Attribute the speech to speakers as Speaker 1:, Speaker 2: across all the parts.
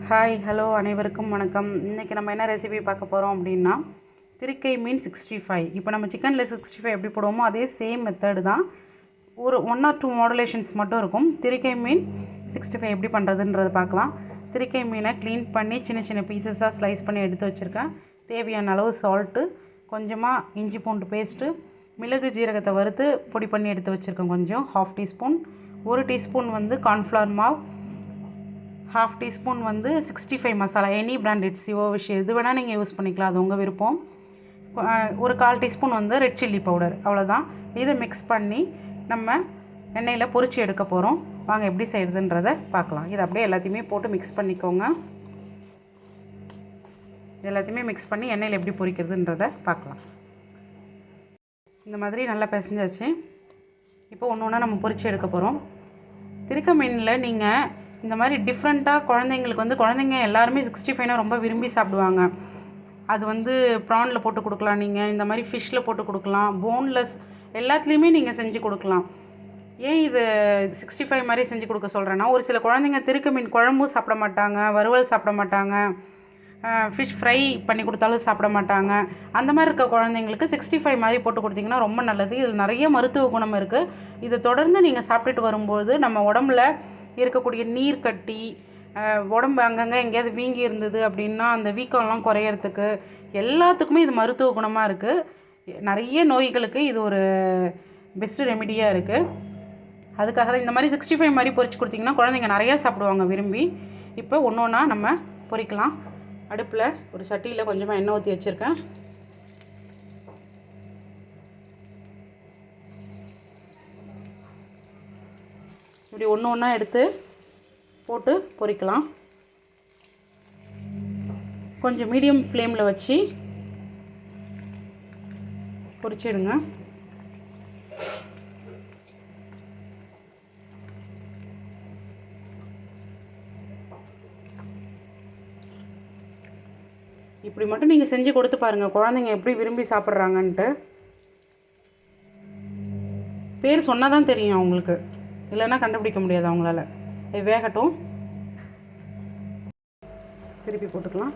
Speaker 1: Hi hello அனைவருக்கும் வணக்கம். இன்றைக்கி நம்ம என்ன ரெசிபி பார்க்க போகிறோம் அப்படின்னா திருக்கை மீன் 65. இப்போ நம்ம சிக்கனில் 65 எப்படி போடுவோமோ அதே சேம் மெத்தடு தான். ஒரு 1 or 2 மாடுலேஷன்ஸ் மட்டும் இருக்கும். திருக்கை மீன் 65 எப்படி பண்ணுறதுன்றது பார்க்கலாம். திருக்கை மீனை க்ளீன் பண்ணி சின்ன சின்ன பீசஸாக ஸ்லைஸ் பண்ணி எடுத்து வச்சுருக்கேன். தேவையான அளவு சால்ட்டு, கொஞ்சமாக இஞ்சி பூண்டு பேஸ்ட்டு, மிளகு ஜீரகத்தை வறுத்து பொடி பண்ணி எடுத்து வச்சுருக்கேன். கொஞ்சம் 1/2 டீஸ்பூன், 1 டீஸ்பூன் கார்ன்ஃப்ளவர் மாவு, 1/2 teaspoon 65 masala. Any brand, it's your wish. எது வேணால் நீங்கள் யூஸ் பண்ணிக்கலாம், அது உங்கள் விருப்பம். ஒரு 1/4 டீஸ்பூன் ரெட் சில்லி பவுடர். அவ்வளோதான். இதை மிக்ஸ் பண்ணி நம்ம எண்ணெயில் பொரிச்சு எடுக்க போகிறோம். வாங்க எப்படி செய்யுதுன்றதை பார்க்கலாம். இதை அப்படியே எல்லாத்தையுமே போட்டு மிக்ஸ் பண்ணிக்கோங்க. எல்லாத்தையுமே மிக்ஸ் பண்ணி எண்ணெயில் எப்படி பொரிக்கிறதுன்றதை பார்க்கலாம். இந்த மாதிரி நல்லா பிசைஞ்சாச்சு. இப்போ ஒன்று ஒன்றா நம்ம பொரிச்சு எடுக்க போகிறோம். திருக்க மீனில் நீங்கள் இந்த மாதிரி டிஃப்ரெண்ட்டாக குழந்தைங்களுக்கு குழந்தைங்க எல்லாருமே 65னா ரொம்ப விரும்பி சாப்பிடுவாங்க. அது ப்ரானில் போட்டு கொடுக்கலாம், நீங்கள் இந்த மாதிரி ஃபிஷ்ஷில் போட்டு கொடுக்கலாம், போன்லெஸ் எல்லாத்துலேயுமே நீங்கள் செஞ்சு கொடுக்கலாம். ஏன் இது 65 மாதிரி செஞ்சு கொடுக்க சொல்கிறேன்னா, ஒரு சில குழந்தைங்க திருக்க மீன் குழம்பும் சாப்பிட மாட்டாங்க, வறுவல் சாப்பிட மாட்டாங்க, ஃபிஷ் ஃப்ரை பண்ணி கொடுத்தாலும் சாப்பிட மாட்டாங்க. அந்த மாதிரி இருக்க குழந்தைங்களுக்கு 65 மாதிரி போட்டு கொடுத்திங்கன்னா ரொம்ப நல்லது. இது நிறைய மருத்துவ குணம் இருக்குது. இதை தொடர்ந்து நீங்கள் சாப்பிட்டுட்டு வரும்போது நம்ம உடம்புல இருக்கக்கூடிய நீர் கட்டி, உடம்பு அங்கங்கே எங்கேயாவது வீங்கி இருந்தது அப்படின்னா அந்த வீக்கம்லாம் குறையிறதுக்கு எல்லாத்துக்குமே இது மருத்துவ குணமாக இருக்குது. நிறைய நோய்களுக்கு இது ஒரு பெஸ்ட்டு ரெமிடியாக இருக்குது. அதுக்காக தான் இந்த மாதிரி 65 மாதிரி பொரிச்சு கொடுத்திங்கன்னா குழந்தைங்க நிறையா சாப்பிடுவாங்க விரும்பி. இப்போ ஒன்று ஒன்றா நம்ம பொரிக்கலாம். அடுப்பில் ஒரு சட்டியில் கொஞ்சமாக எண்ணெய் ஊற்றி வச்சுருக்கேன். இப்படி ஒன்று ஒன்றா எடுத்து போட்டு பொரிக்கலாம். கொஞ்சம் மீடியம் ஃப்ளேமில் வச்சு பொரிச்சிடுங்க. இப்படி மட்டும் நீங்கள் செஞ்சு கொடுத்து பாருங்கள், குழந்தைங்க எப்படி விரும்பி சாப்பிட்றாங்கன்ட்டு. பேர் சொன்னால் தான் தெரியும் அவங்களுக்கு, இல்லைன்னா கண்டுபிடிக்க முடியாது அவங்களால. வேகட்டும். திருப்பி போட்டுக்கலாம்.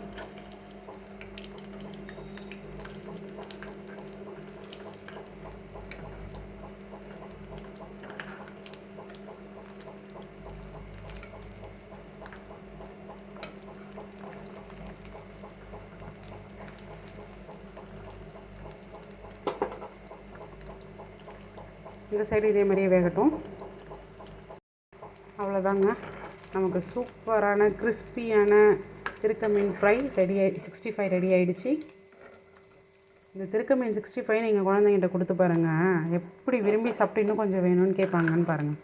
Speaker 1: இந்த சைடு இதே மாதிரியே வேகட்டும். அவ்வளோதாங்க, நமக்கு சூப்பரான கிறிஸ்பியான திருக்க மீன் ஃப்ரை ரெடி 65 ரெடி ஆகிடுச்சு. இந்த திருக்க மீன் 65 நீங்கள் குழந்தைங்கிட்ட கொடுத்து பாருங்கள், எப்படி விரும்பி சாப்பிட்டு இன்னும் கொஞ்சம் வேணும்னு கேட்பாங்கன்னு பாருங்கள்.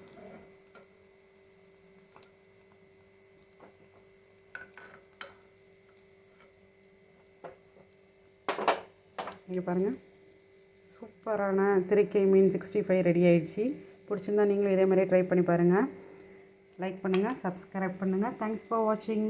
Speaker 1: இங்கே பாருங்கள், சூப்பரான திருக்கை மீன் 65 ரெடி ஆகிடுச்சு. பிடிச்சிருந்தா நீங்களும் இதே மாதிரியே ட்ரை பண்ணி பாருங்கள். லைக் பண்ணுங்கள், சப்ஸ்கிரைப் பண்ணுங்கள். தேங்க்ஸ் ஃபார் வாட்சிங்.